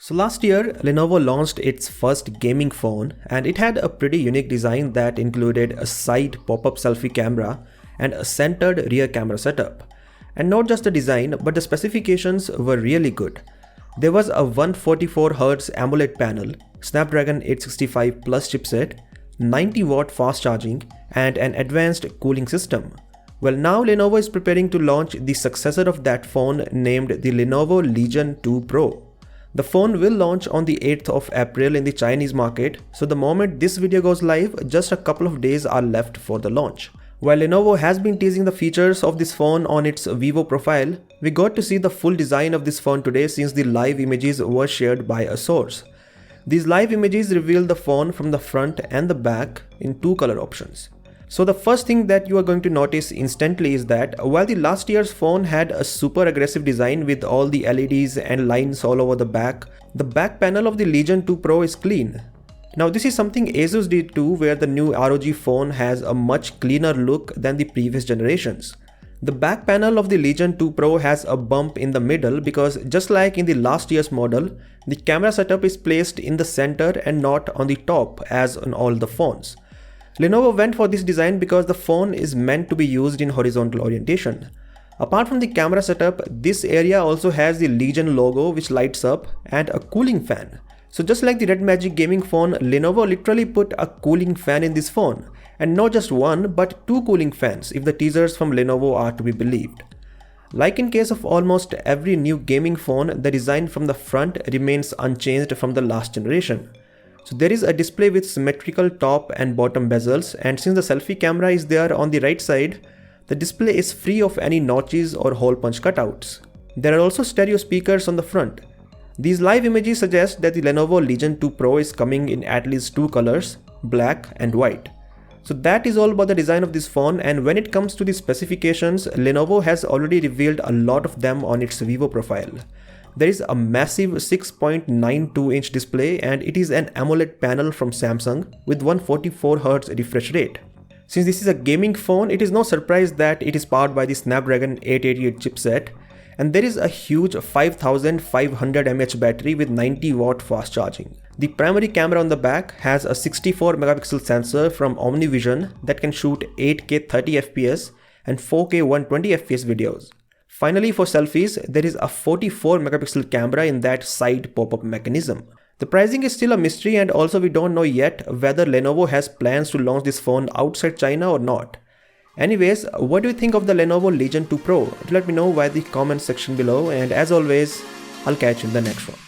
So last year, Lenovo launched its first gaming phone and it had a pretty unique design that included a side pop-up selfie camera and a centered rear camera setup. And not just the design, but the specifications were really good. There was a 144Hz AMOLED panel, Snapdragon 865 Plus chipset, 90-watt fast charging, and an advanced cooling system. Well, now Lenovo is preparing to launch the successor of that phone named the Lenovo Legion 2 Pro. The phone will launch on the 8th of April in the Chinese market, so the moment this video goes live, just a couple of days are left for the launch. While Lenovo has been teasing the features of this phone on its Vivo profile, we got to see the full design of this phone today since the live images were shared by a source. These live images reveal the phone from the front and the back in two color options. So the first thing that you are going to notice instantly is that while the last year's phone had a super aggressive design with all the LEDs and lines all over the back panel of the Legion 2 Pro is clean. Now this is something Asus did too, where the new ROG phone has a much cleaner look than the previous generations. The back panel of the Legion 2 Pro has a bump in the middle because just like in the last year's model, the camera setup is placed in the center and not on the top as on all the phones. Lenovo went for this design because the phone is meant to be used in horizontal orientation. Apart from the camera setup, this area also has the Legion logo which lights up and a cooling fan. So just like the Red Magic gaming phone, Lenovo literally put a cooling fan in this phone. And not just one, but two cooling fans if the teasers from Lenovo are to be believed. Like in case of almost every new gaming phone, the design from the front remains unchanged from the last generation. So there is a display with symmetrical top and bottom bezels, and since the selfie camera is there on the right side, the display is free of any notches or hole punch cutouts. There are also stereo speakers on the front. These live images suggest that the Lenovo Legion 2 Pro is coming in at least two colors, black and white. So that is all about the design of this phone, and when it comes to the specifications, Lenovo has already revealed a lot of them on its Vivo profile. There is a massive 6.92-inch display and it is an AMOLED panel from Samsung with 144Hz refresh rate. Since this is a gaming phone, it is no surprise that it is powered by the Snapdragon 888 chipset, and there is a huge 5500 mAh battery with 90-watt fast charging. The primary camera on the back has a 64-megapixel sensor from OmniVision that can shoot 8K 30fps and 4K 120fps videos. Finally, for selfies, there is a 44-megapixel camera in that side pop-up mechanism. The pricing is still a mystery, and also we don't know yet whether Lenovo has plans to launch this phone outside China or not. Anyways, what do you think of the Lenovo Legion 2 Pro? Let me know via the comment section below, and as always, I'll catch you in the next one.